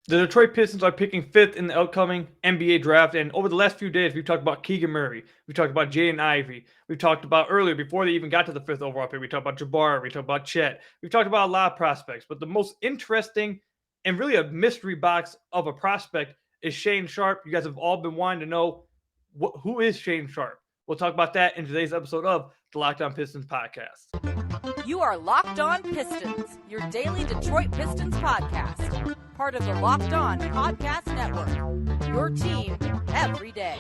The Detroit Pistons are picking fifth in the upcoming NBA draft. And over the last few days, we've talked about Keegan Murray. We talked about Jaden Ivey. We talked about earlier, before they even got to the fifth overall pick, we talked about Jabbar. We talked about Chet. We've talked about a lot of prospects. But the most interesting and really a mystery box of a prospect is Shaedon Sharpe. You guys have all been wanting to know who is Shaedon Sharpe. We'll talk about that in today's episode of the Locked On Pistons podcast. You are Locked On Pistons, your daily Detroit Pistons podcast. Part of the Locked On Podcast Network, your team every day.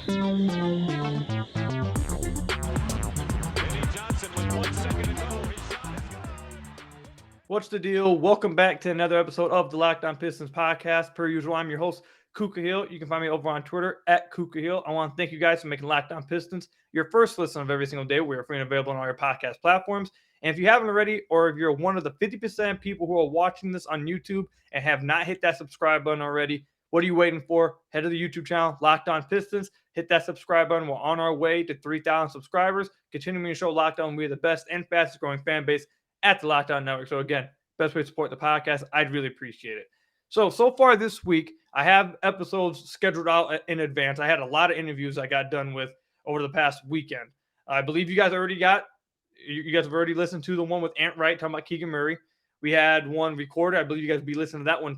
What's the deal? Welcome back to another episode of the Locked On Pistons podcast. Per usual, I'm your host, Kuka Hill. You can find me over on Twitter at Kuka Hill. I want to thank you guys for making Locked On Pistons your first listen of every single day. We are free and available on all your podcast platforms. And if you haven't already, or if you're one of the 50% of people who are watching this on YouTube and have not hit that subscribe button already, what are you waiting for? Head to the YouTube channel, Locked On Pistons. Hit that subscribe button. We're on our way to 3,000 subscribers. Continuing to show Locked On, we are the best and fastest growing fan base at the Locked On Network. So again, best way to support the podcast. I'd really appreciate it. So far this week, I have episodes scheduled out in advance. I had a lot of interviews I got done with over the past weekend. I believe you guys have already listened to the one with Ant Wright talking about Keegan Murray. We had one recorded. I believe you guys will be listening to that one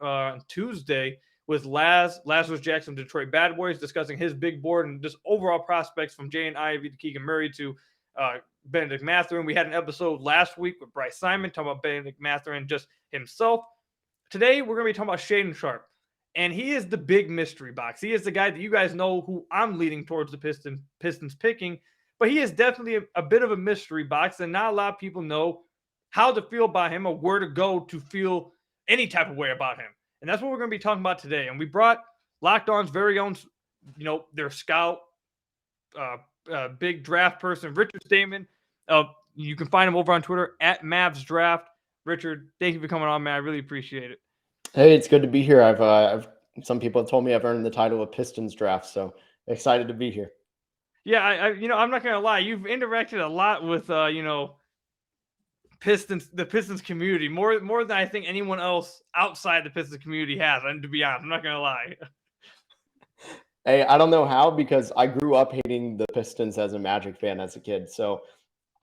on Tuesday with Lazarus Jackson, Detroit Bad Boys, discussing his big board and just overall prospects from Jaden Ivey to Keegan Murray to Benedict Mathurin. We had an episode last week with Bryce Simon talking about Benedict Mathurin just himself. Today, we're going to be talking about Shaedon Sharpe, and he is the big mystery box. He is the guy that you guys know who I'm leading towards the Pistons picking, but he is definitely a bit of a mystery box, and not a lot of people know how to feel about him or where to go to feel any type of way about him. And that's what we're going to be talking about today. And we brought Locked On's very own, their scout, big draft person, Richard Stamen. You can find him over on Twitter at Mavs Draft. Richard, thank you for coming on, man. I really appreciate it. Hey, it's good to be here. I've some people have told me I've earned the title of Pistons Draft, so excited to be here. Yeah, I'm not gonna lie. You've interacted a lot with the Pistons community, more than I think anyone else outside the Pistons community has. And to be honest, I'm not gonna lie. Hey, I don't know how, because I grew up hating the Pistons as a Magic fan as a kid. So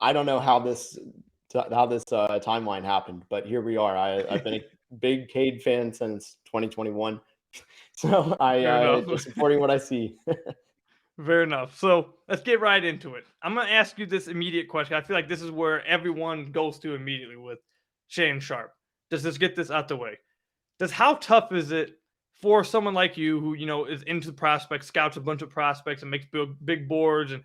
I don't know how this timeline happened, but here we are. I've been a big Cade fan since 2021, so I just supporting what I see. Fair enough. So let's get right into it. I'm going to ask you this immediate question. I feel like this is where everyone goes to immediately with Shaedon Sharpe. Let's get this out the way. How tough is it for someone like you who, is into prospects, scouts a bunch of prospects and makes big boards, and,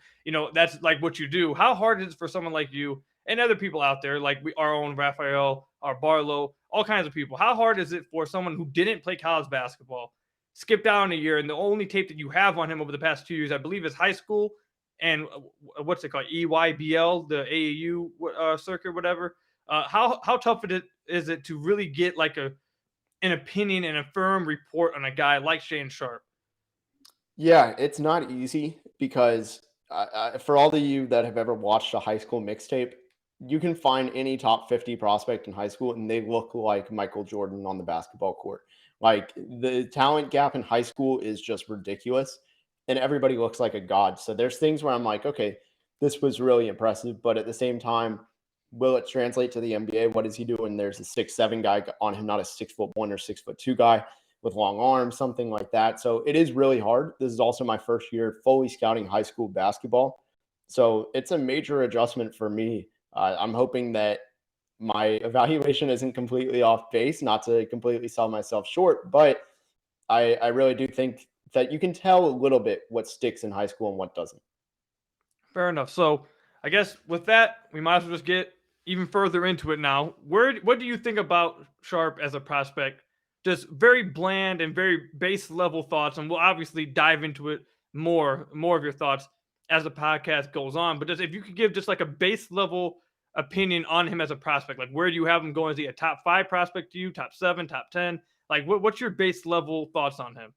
that's like what you do. How hard is it for someone like you and other people out there, like our own Raphael, our Barlow, all kinds of people? How hard is it for someone who didn't play college basketball, skipped out a year, and the only tape that you have on him over the past 2 years, I believe, is high school and what's it called, EYBL, the AAU circuit, whatever. How tough is it to really get like an opinion and a firm report on a guy like Shaedon Sharpe? Yeah, it's not easy, because for all of you that have ever watched a high school mixtape, you can find any top 50 prospect in high school and they look like Michael Jordan on the basketball court. Like, the talent gap in high school is just ridiculous, and everybody looks like a god. So there's things where I'm like, okay, this was really impressive, but at the same time, will it translate to the NBA? What is he doing? There's a 6'7" guy on him, not a 6'1" or 6'2" guy with long arms, something like that. So it is really hard. This is also my first year fully scouting high school basketball, so it's a major adjustment for me. I'm hoping that my evaluation isn't completely off base, not to completely sell myself short, but I really do think that you can tell a little bit what sticks in high school and what doesn't. Fair enough. So I guess with that, we might as well just get even further into it now. What do you think about Sharpe as a prospect? Just very bland and very base level thoughts, and we'll obviously dive into it more of your thoughts as the podcast goes on. But just if you could give just like a base level opinion on him as a prospect, like where do you have him going? Is he a top 5 prospect to you, top 7, top 10? Like what's your base level thoughts on him?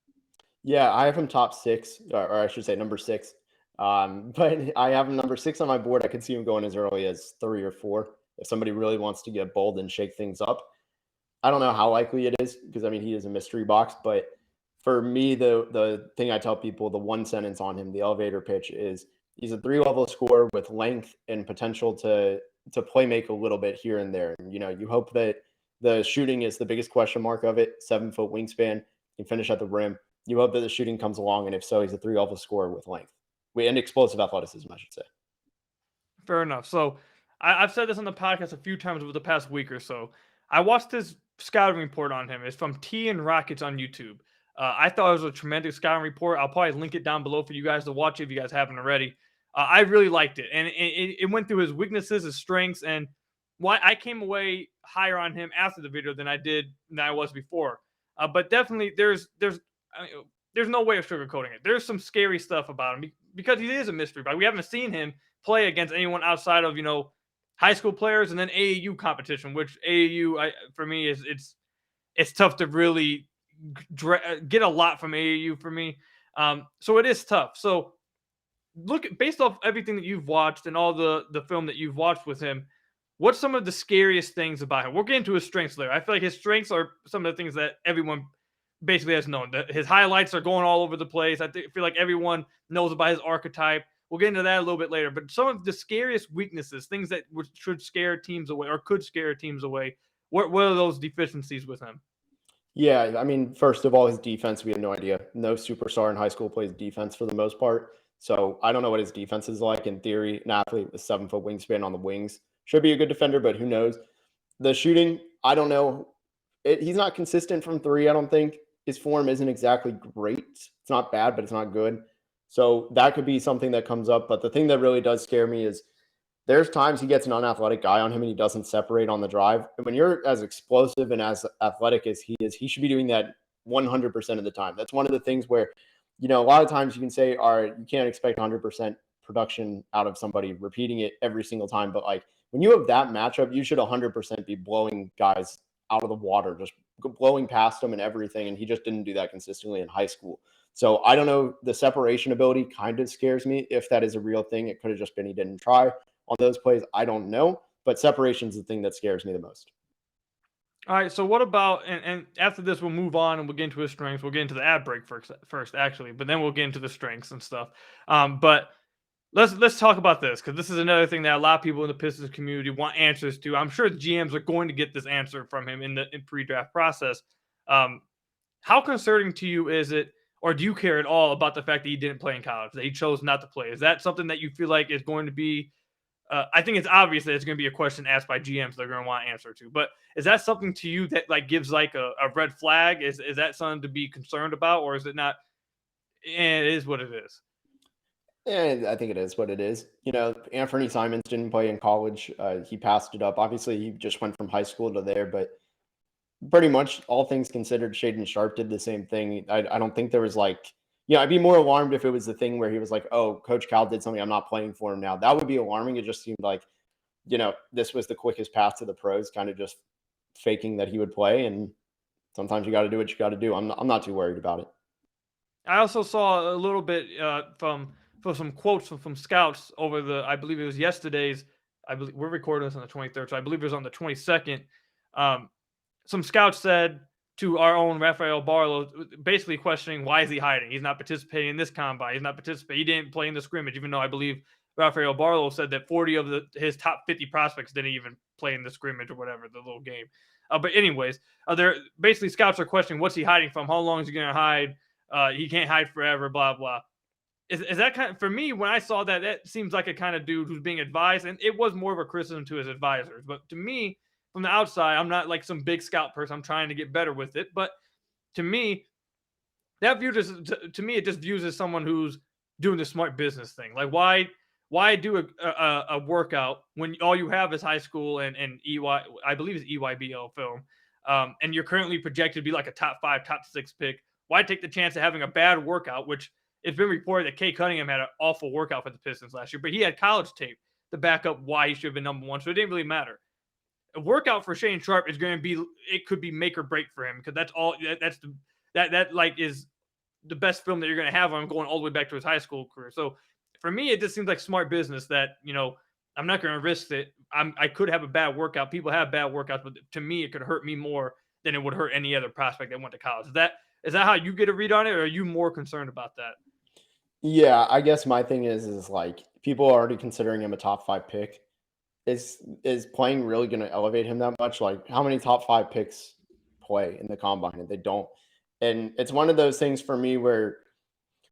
Yeah, I have him top 6, or I should say number 6. But I have him number 6 on my board. I could see him going as early as 3 or 4 if somebody really wants to get bold and shake things up. I don't know how likely it is because I mean he is a mystery box, but for me, the thing I tell people, the one sentence on him, the elevator pitch is he's a 3 level scorer with length and potential to play make a little bit here and there. And, you hope that the shooting is the biggest question mark of it. 7 foot wingspan, can finish at the rim. You hope that the shooting comes along, and if so, he's a 3 level scorer with length and explosive athleticism, I should say. Fair enough. So I've said this on the podcast a few times over the past week or so. I watched this scouting report on him. It's from T and Rockets on YouTube. I thought it was a tremendous scouting report. I'll probably link it down below for you guys to watch if you guys haven't already. I really liked it, and it went through his weaknesses, his strengths, and why I came away higher on him after the video than I was before. But definitely, there's no way of sugarcoating it. There's some scary stuff about him because he is a mystery. But we haven't seen him play against anyone outside of high school players and then AAU competition, which AAU for me is it's tough to really get a lot from AAU for me. So it is tough. So based off everything that you've watched and all the film that you've watched with him, what's some of the scariest things about him? We'll get into his strengths later. I feel like his strengths are some of the things that everyone basically has known. His highlights are going all over the place. Feel like everyone knows about his archetype. We'll get into that a little bit later. But some of the scariest weaknesses, things that should scare teams away or could scare teams away, what are those deficiencies with him? Yeah, I mean, first of all, his defense, we have no idea. No superstar in high school plays defense for the most part. So I don't know what his defense is like. In theory, an athlete with 7 foot wingspan on the wings should be a good defender, but who knows? The shooting, I don't know. He's not consistent from three, I don't think. His form isn't exactly great. It's not bad, but it's not good. So that could be something that comes up. But the thing that really does scare me is there's times he gets an unathletic guy on him and he doesn't separate on the drive. And when you're as explosive and as athletic as he is, he should be doing that 100% of the time. That's one of the things where, a lot of times you can say, all right, you can't expect 100% production out of somebody repeating it every single time. But like when you have that matchup, you should 100% be blowing guys out of the water, just blowing past them and everything. And he just didn't do that consistently in high school. So I don't know. The separation ability kind of scares me. If that is a real thing, it could have just been he didn't try on those plays. I don't know, but separation is the thing that scares me the most. All right, so what about and after this we'll move on and we'll get into his strengths. We'll get into the ad break first actually, but then we'll get into the strengths and stuff. But let's talk about this because this is another thing that a lot of people in the Pistons community want answers to. I'm sure the GMs are going to get this answer from him in pre-draft process. How concerning to you is it, or do you care at all about the fact that he didn't play in college, that he chose not to play? Is that something that you feel like is going to be I think it's obvious that it's going to be a question asked by GMs they're going to want an answer to. But is that something to you that like gives like a red flag? Is that something to be concerned about, or is it not? It is what it is. And I think it is what it is. Anthony Simons didn't play in college. He passed it up. Obviously, he just went from high school to there, but pretty much all things considered, Shaedon Sharpe did the same thing. I don't think there was like, I'd be more alarmed if it was the thing where he was like, oh, Coach Cal did something, I'm not playing for him now. That would be alarming. It just seemed like, this was the quickest path to the pros, kind of just faking that he would play. And sometimes you got to do what you got to do. I'm not too worried about it. I also saw a little bit from some quotes from scouts over I believe it was yesterday's. I believe we're recording this on the 23rd, so I believe it was on the 22nd. Some scouts said to our own Rafael Barlow, basically questioning why is he hiding? He's not participating in this combine. He's not participating. He didn't play in the scrimmage, even though I believe Rafael Barlow said that 40 of his top 50 prospects didn't even play in the scrimmage or whatever, the little game. But anyways, they're basically scouts are questioning what's he hiding from? How long is he going to hide? He can't hide forever, blah, blah. Is that kind of, for me, when I saw that, that seems like a kind of dude who's being advised, and it was more of a criticism to his advisors. But to me, from the outside, I'm not like some big scout person. I'm trying to get better with it. But to me, it just views as someone who's doing the smart business thing. Like why do a workout when all you have is high school and EY, I believe it's EYBL film, and you're currently projected to be like a top 5, top 6 pick. Why take the chance of having a bad workout, which it's been reported that Kay Cunningham had an awful workout for the Pistons last year, but he had college tape to back up why he should have been number 1. So it didn't really matter. A workout for Shaedon Sharpe is going to be, it could be make or break for him because that's all that like is the best film that you're going to have on him going all the way back to his high school career. So for me, it just seems like smart business that, I'm not going to risk it. I could have a bad workout. People have bad workouts, but to me, it could hurt me more than it would hurt any other prospect that went to college. Is that how you get a read on it, or are you more concerned about that? Yeah, I guess my thing is like people are already considering him a top 5 pick. Is playing really going to elevate him that much? Like, how many top 5 picks play in the combine and they don't? And it's one of those things for me where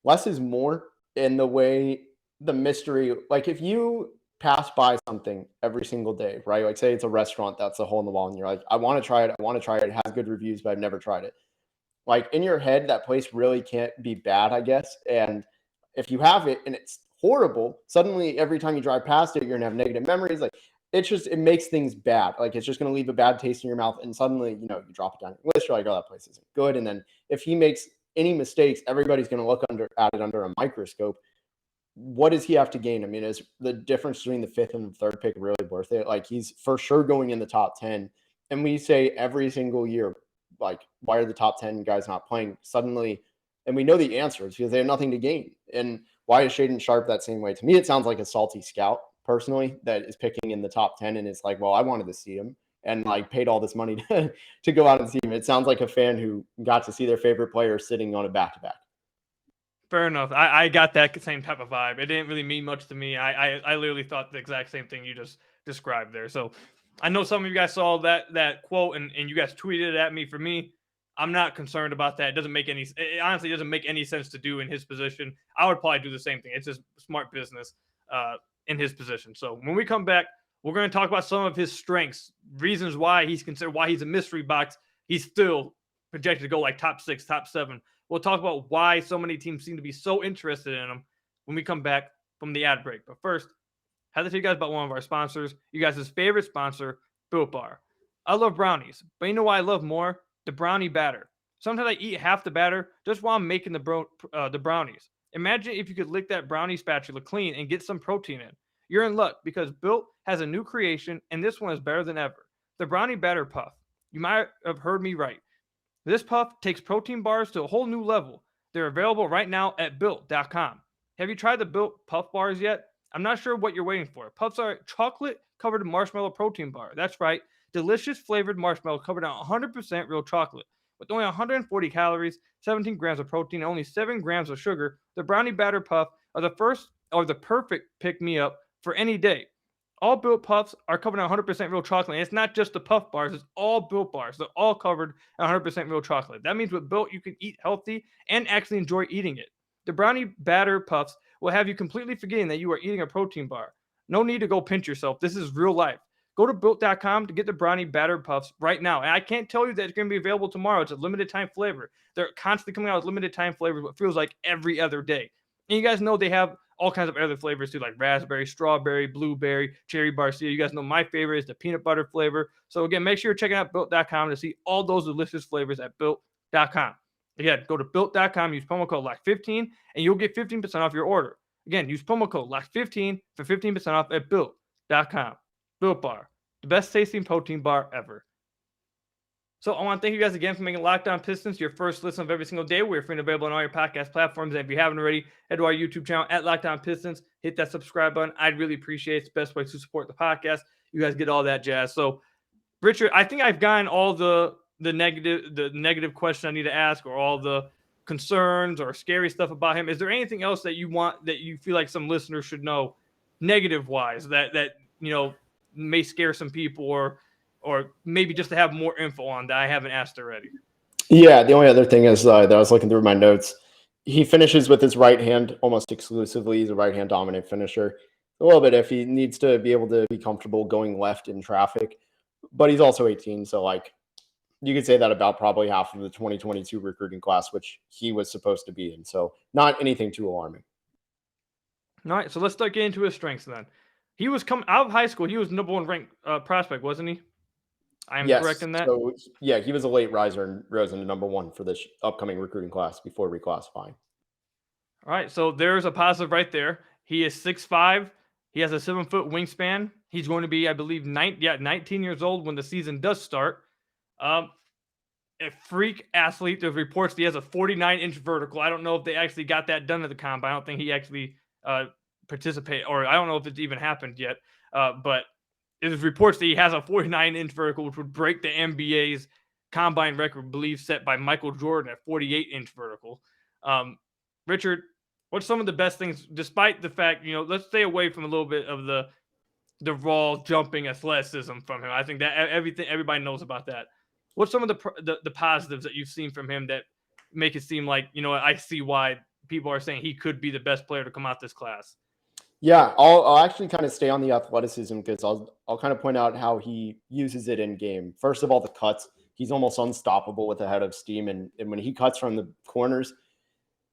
less is more in the way the mystery. Like, if you pass by something every single day, right? Like, say it's a restaurant that's a hole in the wall, and you're like, I want to try it. I want to try it. It has good reviews, but I've never tried it. Like, in your head, that place really can't be bad, I guess. And if you have it and it's horrible, suddenly every time you drive past it, you're gonna have negative memories. Like, it makes things bad. Like, it's just gonna leave a bad taste in your mouth. And suddenly, you know, you drop it down your list, you're like, oh, that place isn't good. And then if he makes any mistakes, everybody's gonna look at it under a microscope. What does he have to gain? I mean, is the difference between the 5th and the 3rd pick really worth it? Like, he's for sure going in the top 10. And we say every single year, like, why are the top 10 guys not playing suddenly? And we know the answer is because they have nothing to gain. And why is Shaedon Sharpe that same way? To me, it sounds like a salty scout personally that is picking in the top 10 and it's like, well, I wanted to see him and like paid all this money to go out and see him. It sounds like a fan who got to see their favorite player sitting on a back-to-back. Fair enough. I got that same type of vibe. It didn't really mean much to me. I literally thought the exact same thing you just described there. So I know some of you guys saw that quote and you guys tweeted it at me. For me, I'm not concerned about that. It honestly doesn't make any sense to do in his position. I would probably do the same thing. It's just smart business in his position. So when we come back, we're going to talk about some of his strengths, reasons why he's considered, why he's a mystery box. He's still projected to go like top 6, top 7. We'll talk about why so many teams seem to be so interested in him when we come back from the ad break. But first, I have to tell you guys about one of our sponsors, you guys' favorite sponsor, Built Bar. I love brownies, but you know what I love more? The brownie batter. Sometimes I eat half the batter just while I'm making the brownies. Imagine if you could lick that brownie spatula clean and get some protein in. You're in luck because Built has a new creation, and this one is better than ever. The brownie batter puff. You might have heard me right. This puff takes protein bars to a whole new level. They're available right now at Built.com. Have you tried the Built Puff bars yet? I'm not sure what you're waiting for. Puffs are chocolate-covered marshmallow protein bar. That's right, delicious flavored marshmallow covered in 100% real chocolate. With only 140 calories, 17 grams of protein, and only 7 grams of sugar, the brownie batter puff are the perfect pick-me-up for any day. All Built Puffs are covered in 100% real chocolate. And it's not just the Puff bars, it's all Built bars. They're all covered in 100% real chocolate. That means with Built, you can eat healthy and actually enjoy eating it. The brownie batter puffs will have you completely forgetting that you are eating a protein bar. No need to go pinch yourself. This is real life. Go to Built.com to get the brownie batter puffs right now. And I can't tell you that it's going to be available tomorrow. It's a limited time flavor. They're constantly coming out with limited time flavors, what feels like every other day. And you guys know they have all kinds of other flavors too, like raspberry, strawberry, blueberry, cherry barcia. You guys know my favorite is the peanut butter flavor. So again, make sure you're checking out Built.com to see all those delicious flavors at Built.com. Again, go to Built.com, use promo code LOCK15, and you'll get 15% off your order. Again, use promo code LOCK15 for 15% off at Built.com. Built Bar, the best tasting protein bar ever. So I want to thank you guys again for making Locked On Pistons your first listen of every single day. We're free and available on all your podcast platforms. And if you haven't already, head to our YouTube channel at Locked On Pistons. Hit that subscribe button. I'd really appreciate it. It's the best way to support the podcast. You guys get all that jazz. So, Richard, I think I've gotten all the negative question I need to ask, or all the concerns or scary stuff about him. Is there anything else that you feel like some listeners should know, negative wise, that may scare some people, or maybe just to have more info on that I haven't asked already? Yeah, the only other thing is that I was looking through my notes. He finishes with his right hand almost exclusively. He's a right-hand dominant finisher. A little bit if he needs to be able to be comfortable going left in traffic, but he's also 18, so like you could say that about probably half of the 2022 recruiting class, which he was supposed to be in. So not anything too alarming. All right, so let's start getting into his strengths then. He was coming out of high school. He was number 1 ranked prospect, wasn't he? I am correct in that? So, yeah, he was a late riser and rose into number 1 for this upcoming recruiting class before reclassifying. All right, so there's a positive right there. He is 6'5". He has a 7-foot wingspan. He's going to be, I believe, 19 years old when the season does start. A freak athlete. There's reports that he has a 49-inch vertical. I don't know if they actually got that done at the combine. I don't think he actually participated, or I don't know if it's even happened yet. But there's reports that he has a 49-inch vertical, which would break the NBA's combine record, believe, set by Michael Jordan at 48-inch vertical. Richard, what's some of the best things, despite the fact, let's stay away from a little bit of the raw jumping athleticism from him. I think that everybody knows about that. What's some of the positives that you've seen from him that make it seem like, I see why people are saying he could be the best player to come out this class? Yeah, I'll actually kind of stay on the athleticism because I'll kind of point out how he uses it in game. First of all, the cuts. He's almost unstoppable with a head of steam, and when he cuts from the corners,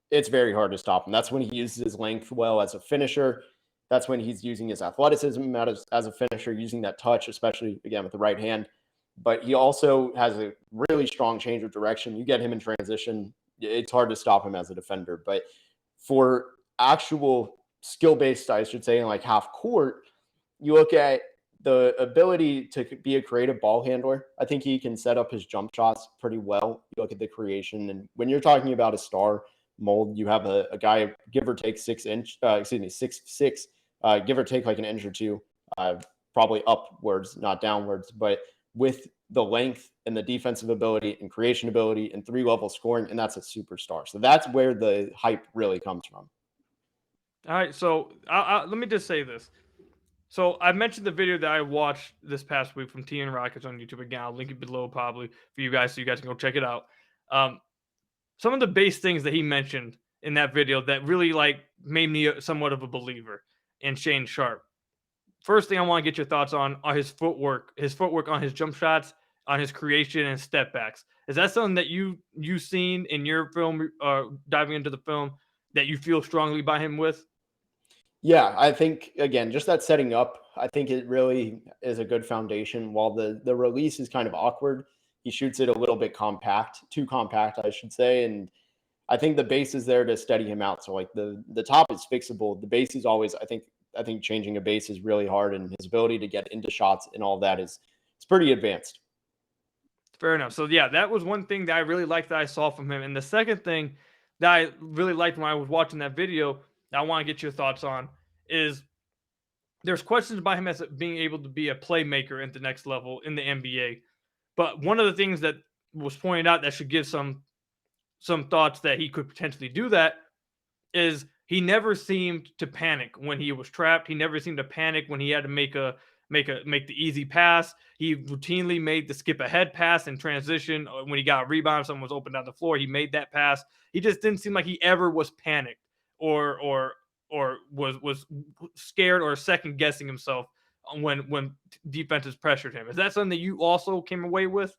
it's very hard to stop him. That's when he uses his length well as a finisher. That's when he's using his athleticism as a finisher, using that touch, especially, again, with the right hand. But he also has a really strong change of direction. You get him in transition, it's hard to stop him as a defender. But for actual skill-based, I should say, in like half court, you look at the ability to be a creative ball handler. I think he can set up his jump shots pretty well. You look at the creation, and when you're talking about a star mold, you have a guy, give or take 6'6", give or take like an inch or two, probably upwards, not downwards, but with the length and the defensive ability and creation ability and 3-level scoring, and that's a superstar. So that's where the hype really comes from. All right, so let me just say this. So I mentioned the video that I watched this past week from TN Rockets on YouTube. Again, I'll link it below probably for you guys so you guys can go check it out. Some of the base things that he mentioned in that video that really made me somewhat of a believer in Shaedon Sharpe. First thing I want to get your thoughts on are his footwork on his jump shots, on his creation and step backs. Is that something that you've seen in your film, diving into the film, that you feel strongly by him with? Yeah, I think, again, just that setting up, I think it really is a good foundation. While the release is kind of awkward, he shoots it a little bit too compact, I should say. And I think the base is there to steady him out. So like the top is fixable. The base is always, I think changing a base is really hard, and his ability to get into shots and all that it's pretty advanced. Fair enough. So yeah, that was one thing that I really liked that I saw from him. And the second thing that I really liked when I was watching that video that I want to get your thoughts on is there's questions about him as being able to be a playmaker at the next level in the NBA. But one of the things that was pointed out that should give some thoughts that he could potentially do that is he never seemed to panic when he was trapped. He never seemed to panic when he had to make the easy pass. He routinely made the skip ahead pass in transition. When he got a rebound, someone was open down the floor, he made that pass. He just didn't seem like he ever was panicked or was scared or second guessing himself when defenses pressured him. Is that something that you also came away with?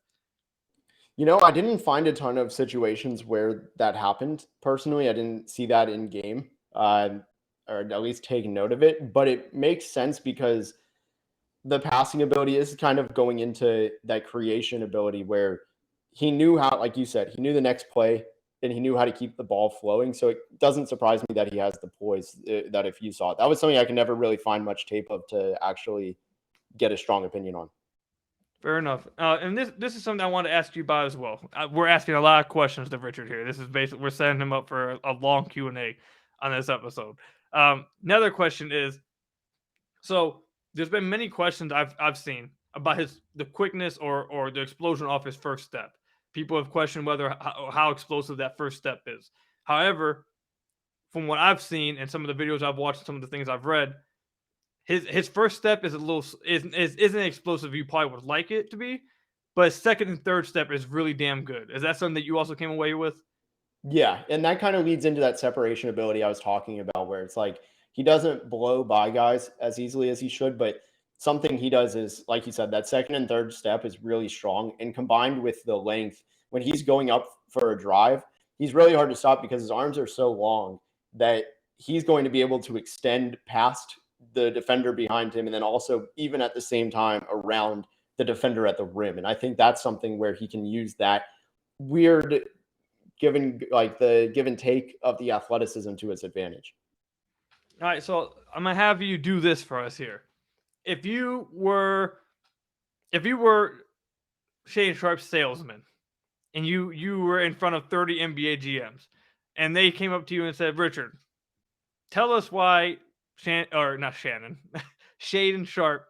I didn't find a ton of situations where that happened. Personally, I didn't see that in game, or at least take note of it. But it makes sense because the passing ability is kind of going into that creation ability where he knew how, like you said, he knew the next play and he knew how to keep the ball flowing. So it doesn't surprise me that he has the poise that if you saw it. That was something I could never really find much tape of to actually get a strong opinion on. Fair enough. And this is something I want to ask you about as well. We're asking a lot of questions to Richard here. This is basically, we're setting him up for a long Q&A on this episode. Another question is, so there's been many questions I've seen about the quickness or the explosion off his first step. People have questioned how explosive that first step is. However, from what I've seen and some of the videos I've watched, some of the things I've read, his first step is isn't explosive you probably would like it to be, but his second and third step is really damn good. Is that something that you also came away with? Yeah, and that kind of leads into that separation ability I was talking about, where it's like he doesn't blow by guys as easily as he should, but something he does is, like you said, that second and third step is really strong, and combined with the length, when he's going up for a drive, he's really hard to stop because his arms are so long that he's going to be able to extend past the defender behind him and then also even at the same time around the defender at the rim. And I think that's something where he can use that weird the give and take of the athleticism to his advantage. All right, so I'm gonna have you do this for us here. If you were Shaedon Sharpe's salesman and you were in front of 30 NBA GMs and they came up to you and said, Richard, tell us why Shaedon Sharpe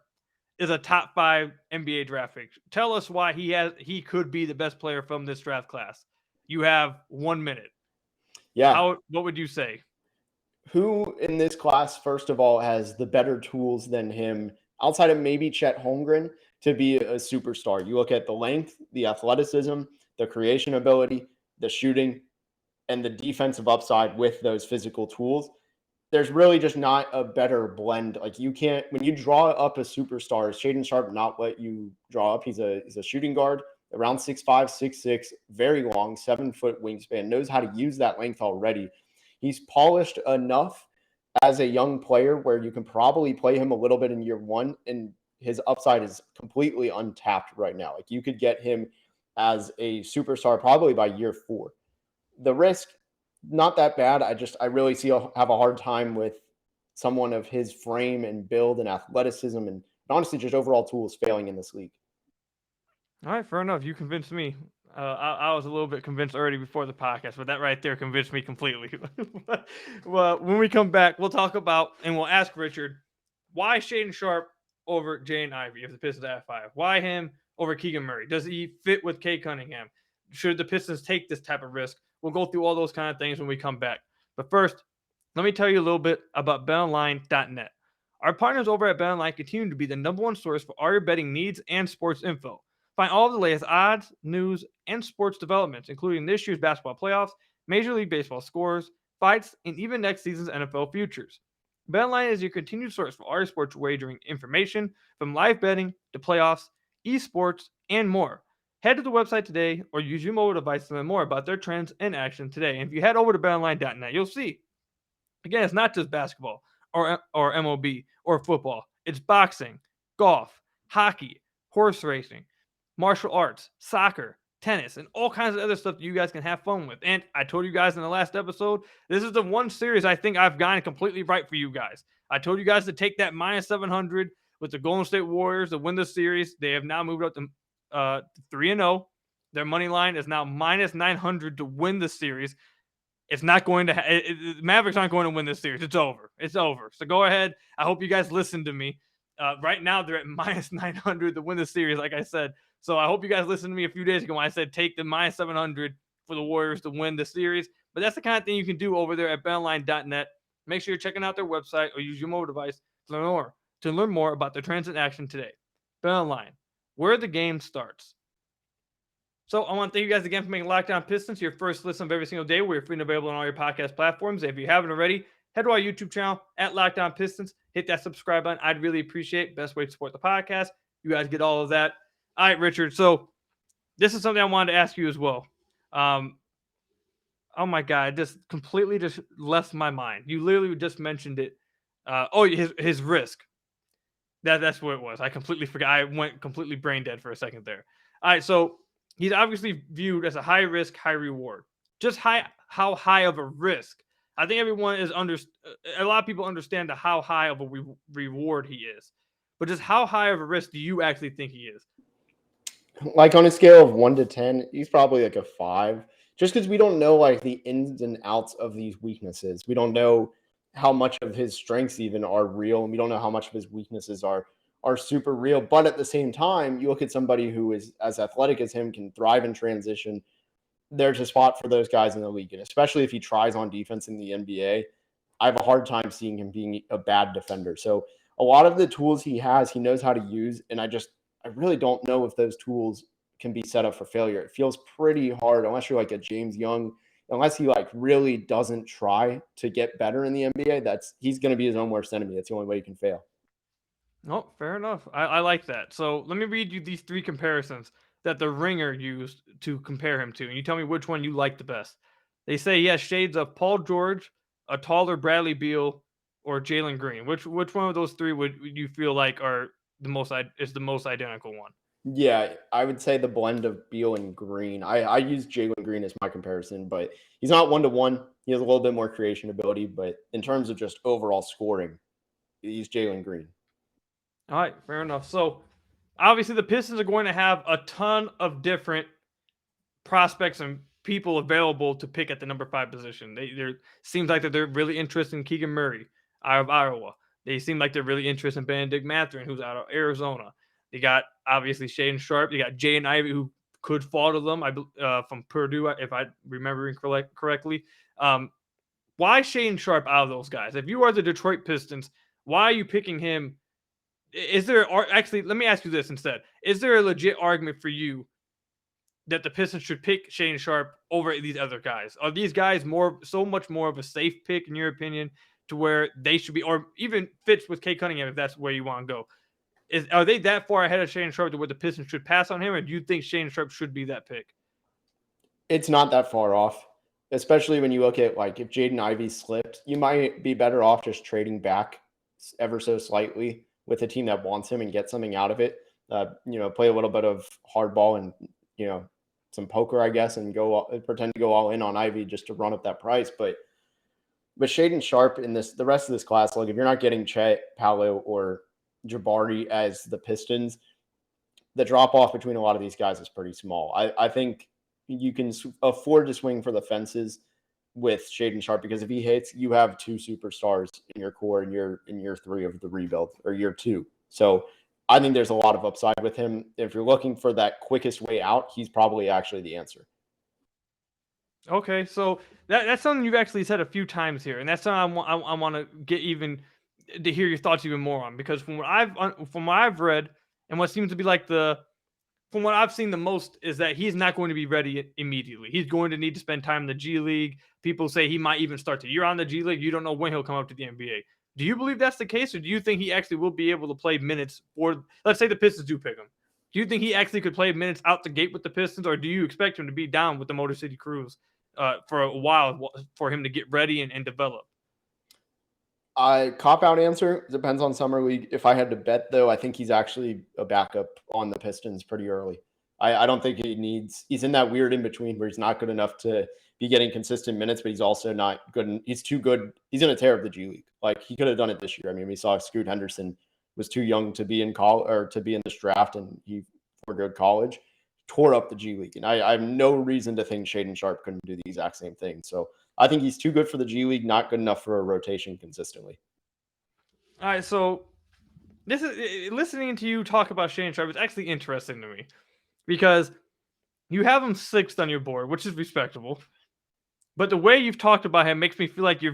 is a top 5 NBA draft pick. Tell us why he could be the best player from this draft class. You have 1 minute. Yeah. What would you say? Who in this class, first of all, has the better tools than him, outside of maybe Chet Holmgren, to be a superstar? You look at the length, the athleticism, the creation ability, the shooting, and the defensive upside with those physical tools. There's really just not a better blend. Like, you can't, when you draw up a superstar, Shaedon Sharpe not let you draw up. He's a shooting guard, around 6'5", 6'6", very long, 7-foot wingspan, knows how to use that length already. He's polished enough as a young player where you can probably play him a little bit in year one, and his upside is completely untapped right now. Like, you could get him as a superstar probably by year 4. The risk, not that bad. I really have a hard time with someone of his frame and build and athleticism and honestly just overall tools failing in this league. All right, fair enough. You convinced me. I was a little bit convinced already before the podcast, but that right there convinced me completely. Well, when we come back, we'll talk about and we'll ask Richard why Shaedon Sharpe over Jaden Ivey if the Pistons at 5. Why him over Keegan Murray? Does he fit with Cade Cunningham? Should the Pistons take this type of risk? We'll go through all those kind of things when we come back. But first, let me tell you a little bit about BetOnline.net. Our partners over at BetOnline continue to be the #1 source for all your betting needs and sports info. Find all of the latest odds, news, and sports developments, including this year's basketball playoffs, Major League Baseball scores, fights, and even next season's NFL futures. BetOnline is your continued source for all your sports wagering information, from live betting to playoffs, esports, and more. Head to the website today or use your mobile device to learn more about their trends and action today. And if you head over to betonline.net, you'll see, again, it's not just basketball or MLB or football. It's boxing, golf, hockey, horse racing, martial arts, soccer, tennis, and all kinds of other stuff that you guys can have fun with. And I told you guys in the last episode, this is the one series I think I've gotten completely right for you guys. I told you guys to take that -700 with the Golden State Warriors to win the series. They have now moved up to 3-0. Their money line is now -900 to win the series. It's not going to Mavericks aren't going to win this series. It's over. It's over. So go ahead. I hope you guys listen to me. Right now they're at -900 to win the series, like I said. So I hope you guys listened to me a few days ago when I said take the -700 for the Warriors to win the series. But that's the kind of thing you can do over there at betonline.net. Make sure you're checking out their website or use your mobile device to learn more about the trends in action today. BetOnline, where the game starts. So I want to thank you guys again for making Locked On Pistons your first listen of every single day. We're free and available on all your podcast platforms. If you haven't already, head to our YouTube channel at Locked On Pistons. Hit that subscribe button. I'd really appreciate it. Best way to support the podcast. You guys get all of that. All right, Richard. So this is something I wanted to ask you as well. Oh my God, it just completely just left my mind. You literally just mentioned it. His risk. That's what it was. I completely forgot. I went completely brain dead for a second there. All right, so he's obviously viewed as a high risk, high reward. Just how high of a risk? I think everyone is a lot of people understand how high of a reward he is, but just how high of a risk do you actually think he is? Like, on a scale of 1 to 10, he's probably like a 5, just because we don't know like the ins and outs of these weaknesses. We don't know how much of his strengths even are real, and we don't know how much of his weaknesses are super real. But at the same time, you look at somebody who is as athletic as him, can thrive in transition. There's a spot for those guys in the league, and especially if he tries on defense in the NBA, I have a hard time seeing him being a bad defender. So a lot of the tools he has, he knows how to use, and I really don't know if those tools can be set up for failure. It feels pretty hard unless you're like a James Young, unless he like really doesn't try to get better in the NBA. He's going to be his own worst enemy. That's the only way he can fail. Oh, fair enough. I like that. So let me read you these 3 comparisons that the Ringer used to compare him to, and you tell me which one you like the best. They say he has shades of Paul George, a taller Bradley Beal, or Jalen Green. Which one of those 3 would you feel like is the most identical one? Yeah, I would say the blend of Beal and Green. I use Jalen Green as my comparison, but he's not 1-to-1. He has a little bit more creation ability, but in terms of just overall scoring, he's Jalen Green. All right, fair enough. So obviously the Pistons are going to have a ton of different prospects and people available to pick at the number 5 position. There seems like that they're really interested in Keegan Murray out of Iowa. They seem like they're really interested in Benedict Mathurin, who's out of Arizona. They got obviously Shaedon Sharpe. They got Jaden Ivey, who could fall to them. From Purdue, if I remembering correctly. Why Shaedon Sharpe out of those guys? If you are the Detroit Pistons, why are you picking him? Is there actually? Let me ask you this instead: is there a legit argument for you that the Pistons should pick Shaedon Sharpe over these other guys? Are these guys so much more of a safe pick in your opinion, to where they should be, or even fits with Kate Cunningham if that's where you want to go? Are they that far ahead of Shaedon Sharpe to where the Pistons should pass on him, or do you think Shaedon Sharpe should be that pick? It's not that far off, especially when you look at like if Jaden Ivey slipped, you might be better off just trading back ever so slightly with a team that wants him and get something out of it. Play a little bit of hardball and some poker, I guess, and pretend to go all in on Ivy just to run up that price. But Shaedon Sharpe in the rest of this class, like if you're not getting Chet, Paolo, or Jabari as the Pistons, the drop off between a lot of these guys is pretty small. I think you can afford to swing for the fences with Shaedon Sharpe, because if he hits, you have two superstars in your core in year 3 of the rebuild, or year 2. So I think there's a lot of upside with him. If you're looking for that quickest way out, he's probably actually the answer. Okay, so that's something you've actually said a few times here, and that's something I want to get even to hear your thoughts even more on, because from what I've read and what seems to be like from what I've seen the most is that he's not going to be ready immediately. He's going to need to spend time in the G League. People say he might even start the year on the G League. You don't know when he'll come up to the NBA. Do you believe that's the case, or do you think he actually will be able to play minutes for, let's say the Pistons do pick him? Do you think he actually could play minutes out the gate with the Pistons, or do you expect him to be down with the Motor City Cruise for a while for him to get ready and develop? Cop-out answer, depends on Summer League. If I had to bet, though, I think he's actually a backup on the Pistons pretty early. I don't think he's in that weird in-between where he's not good enough to be getting consistent minutes, but he's also not good. He's too good. He's in a tear of the G League. Like, he could have done it this year. I mean, we saw Scoot Henderson was too young to be in college or to be in this draft, and he forgoed college, tore up the G League. And I have no reason to think Shaedon Sharpe couldn't do the exact same thing. So I think he's too good for the G League, not good enough for a rotation consistently. All right, so this is listening to you talk about Shaedon Sharpe is actually interesting to me, because you have him 6th on your board, which is respectable. But the way you've talked about him makes me feel like you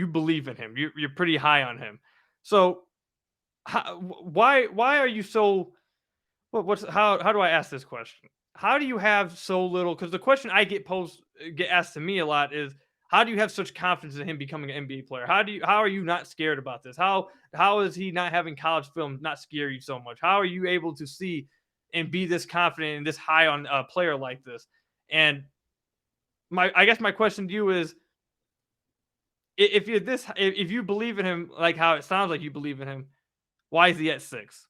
believe in him. You're pretty high on him. So why are you so? How do I ask this question? How do you have so little? Because the question I get asked to me a lot is, how do you have such confidence in him becoming an NBA player? How are you not scared about this? How is he not having college film not scare you so much? How are you able to see and be this confident and this high on a player like this? And I guess my question to you is, if you believe in him, like how it sounds like you believe in him, why is he at 6?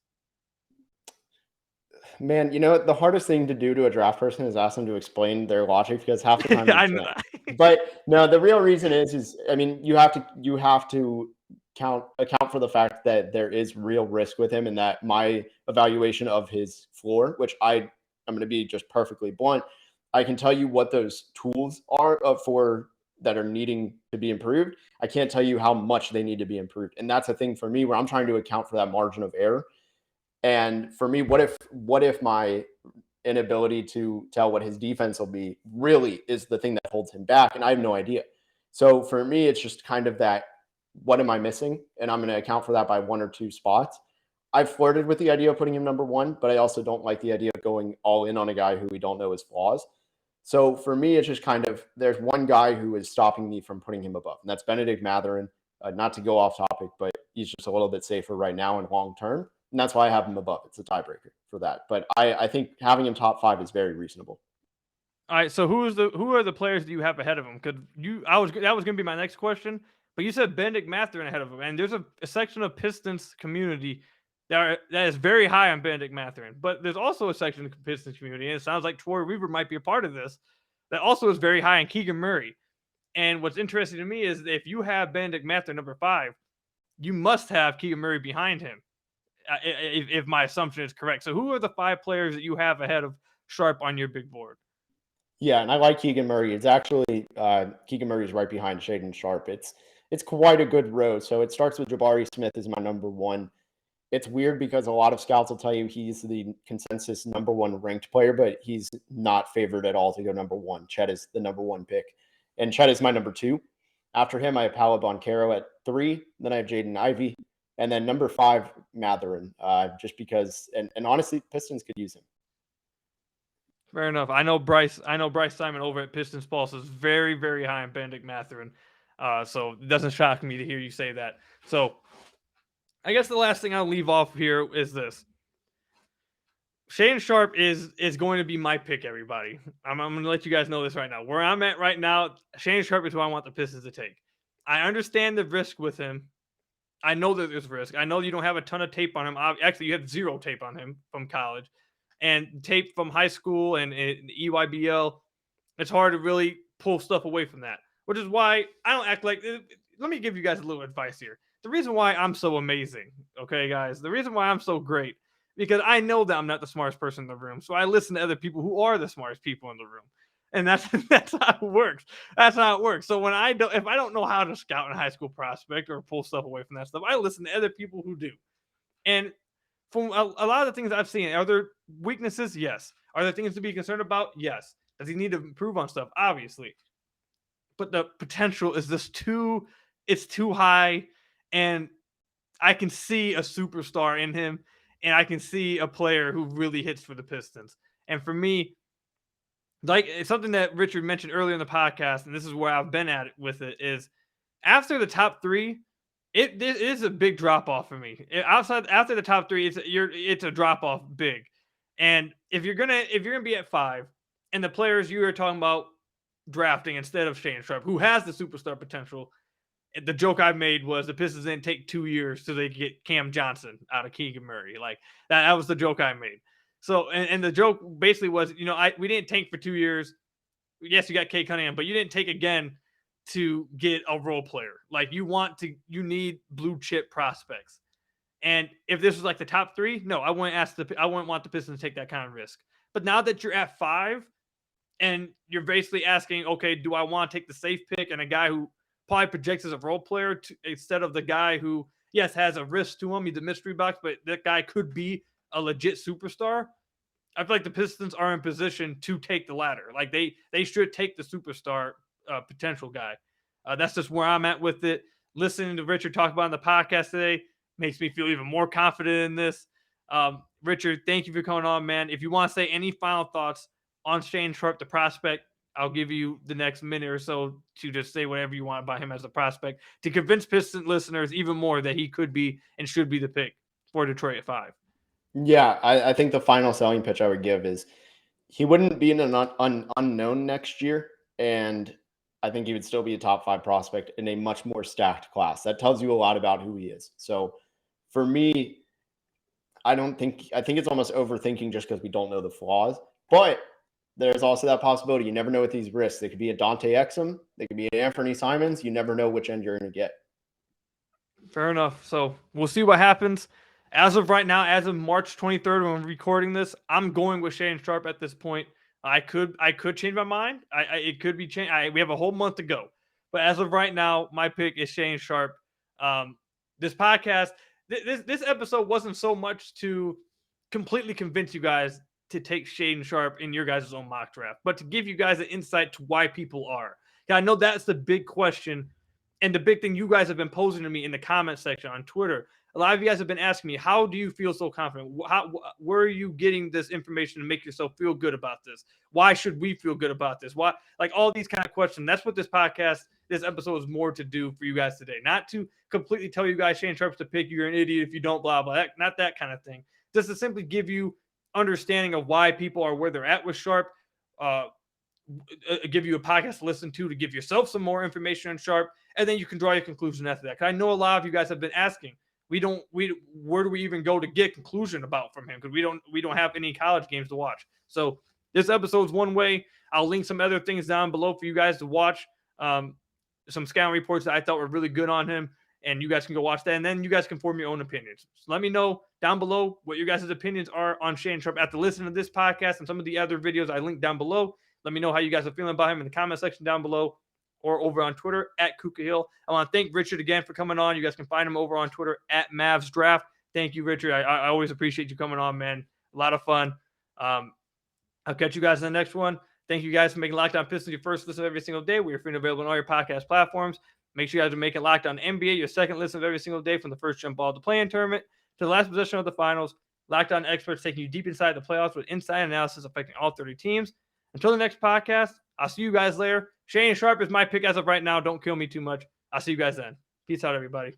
Man, the hardest thing to do to a draft person is ask them to explain their logic, because half the time I they know. can't. But no, the real reason is I mean, you have to account for the fact that there is real risk with him, and that my evaluation of his floor, which I'm going to be just perfectly blunt, I can tell you what those tools are for that are needing to be improved. I can't tell you how much they need to be improved, and that's a thing for me where I'm trying to account for that margin of error. And for me, what if my inability to tell what his defense will be really is the thing that holds him back? And I have no idea. So for me, it's just kind of that, what am I missing? And I'm going to account for that by 1 or 2 spots. I've flirted with the idea of putting him number 1, but I also don't like the idea of going all in on a guy who we don't know his flaws. So for me, it's just kind of, there's one guy who is stopping me from putting him above, and that's Benedict Mathurin. Not to go off topic, but he's just a little bit safer right now and long term. And that's why I have him above. It's a tiebreaker for that. But I think having him top 5 is very reasonable. All right. So who are the players that you have ahead of him? Because that was going to be my next question. But you said Benedict Mathurin ahead of him, and there's a section of Pistons community that is very high on Benedict Mathurin. But there's also a section of the Pistons community, and it sounds like Troy Weaver might be a part of this, that also is very high on Keegan Murray. And what's interesting to me is that if you have Benedict Mathurin number 5, you must have Keegan Murray behind him, if my assumption is correct. So who are the 5 players that you have ahead of Sharpe on your big board? Yeah, and I like Keegan Murray. It's actually Keegan Murray is right behind Shaedon Sharpe. it's quite a good row. So it starts with Jabari Smith as my number one. It's weird because a lot of scouts will tell you he's the consensus number one ranked player, but he's not favored at all to go number one. Chet is the number one pick, and Chet is my number two. After him, I have Paolo Banchero at 3. Then I have Jaden Ivey, and then number 5, Matherin, just because, and honestly, Pistons could use him. Fair enough. I know Bryce Simon over at Pistons Pulse is very, very high on Benedict Matherin. So it doesn't shock me to hear you say that. So I guess the last thing I'll leave off here is this. Shaedon Sharpe is going to be my pick, everybody. I'm going to let you guys know this right now. Where I'm at right now, Shaedon Sharpe is who I want the Pistons to take. I understand the risk with him. I know that there's risk. I know you don't have a ton of tape on him. Actually, you have 0 tape on him from college. And tape from high school and EYBL, it's hard to really pull stuff away from that. Which is why I don't act like... Let me give you guys a little advice here. The reason why I'm so amazing, okay, guys? The reason why I'm so great, because I know that I'm not the smartest person in the room. So I listen to other people who are the smartest people in the room. And that's how it works. That's how it works. So if I don't know how to scout a high school prospect or pull stuff away from that stuff, I listen to other people who do. And from a lot of the things I've seen, are there weaknesses? Yes. Are there things to be concerned about? Yes. Does he need to improve on stuff? Obviously. But the potential is it's too high. And I can see a superstar in him. And I can see a player who really hits for the Pistons. And for me, like it's something that Richard mentioned earlier in the podcast, and this is where I've been at it with it, is after the top 3, it is a big drop off for me. After the top 3, it's a drop off big. And if you're gonna be at 5, and the players you are talking about drafting instead of Shaedon Sharpe, who has the superstar potential, the joke I made was the Pistons didn't take 2 years so they could get Cam Johnson out of Keegan Murray. Like that was the joke I made. So, and the joke basically was, we didn't tank for 2 years. Yes, you got Kate Cunningham, but you didn't take again to get a role player. Like you need blue chip prospects. And if this was like the top 3, no, I wouldn't want the Pistons to take that kind of risk. But now that you're at 5 and you're basically asking, okay, do I want to take the safe pick and a guy who probably projects as a role player instead of the guy who, yes, has a risk to him. He's a mystery box, but that guy could be a legit superstar. I feel like the Pistons are in position to take the latter. Like they should take the superstar potential guy. That's just where I'm at with it. Listening to Richard talk about on the podcast today makes me feel even more confident in this. Richard, thank you for coming on, man. If you want to say any final thoughts on Shaedon Sharpe, the prospect, I'll give you the next minute or so to just say whatever you want about him as a prospect to convince Piston listeners even more that he could be and should be the pick for Detroit at 5. Yeah, I think the final selling pitch I would give is he wouldn't be in an unknown next year, and I think he would still be a top 5 prospect in a much more stacked class. That tells you a lot about who he is. So for me, I think it's almost overthinking just because we don't know the flaws. But there's also that possibility. You never know with these risks. They could be a Dante Exum. They could be an Anthony Simons. You never know which end you're going to get. Fair enough. So we'll see what happens. As of right now, as of March 23rd, when I'm recording this, I'm going with Shaedon Sharpe at this point. I could change my mind. It could be changed. We have a whole month to go. But as of right now, my pick is Shaedon Sharpe. This podcast, this episode wasn't so much to completely convince you guys to take Shaedon Sharpe in your guys' own mock draft, but to give you guys an insight to why people are. I know that's the big question and the big thing you guys have been posing to me in the comment section on Twitter. A lot of you guys have been asking me, how do you feel so confident? Where are you getting this information to make yourself feel good about this? Why should we feel good about this? Why, like all these kind of questions. That's what this episode is more to do for you guys today. Not to completely tell you guys Shaedon Sharpe's to pick, you're an idiot if you don't, blah, blah. Not that kind of thing. Just to simply give you understanding of why people are where they're at with Sharpe, give you a podcast to listen to give yourself some more information on Sharpe, and then you can draw your conclusion after that. Because I know a lot of you guys have been asking, where do we even go to get conclusion about from him? Because we don't have any college games to watch. So this episode's one way. I'll link some other things down below for you guys to watch. Some scouting reports that I thought were really good on him, and you guys can go watch that, and then you guys can form your own opinions. So let me know down below what your guys' opinions are on Shaedon Sharpe after listening to this podcast and some of the other videos I linked down below. Let me know how you guys are feeling about him in the comment section down below. or over on Twitter at Kuka Hill. I want to thank Richard again for coming on. You guys can find him over on Twitter at Mavs Draft. Thank you, Richard. I always appreciate you coming on, man. A lot of fun. I'll catch you guys in the next one. Thank you guys for making Locked On Pistons your first listen every single day. We are free and available on all your podcast platforms. Make sure you guys are making Locked On NBA your second listen of every single day, from the first jump ball of the play-in tournament to the last possession of the finals. Locked On experts taking you deep inside the playoffs with inside analysis affecting all 30 teams. Until the next podcast, I'll see you guys later. Shaedon Sharpe is my pick as of right now. Don't kill me too much. I'll see you guys then. Peace out, everybody.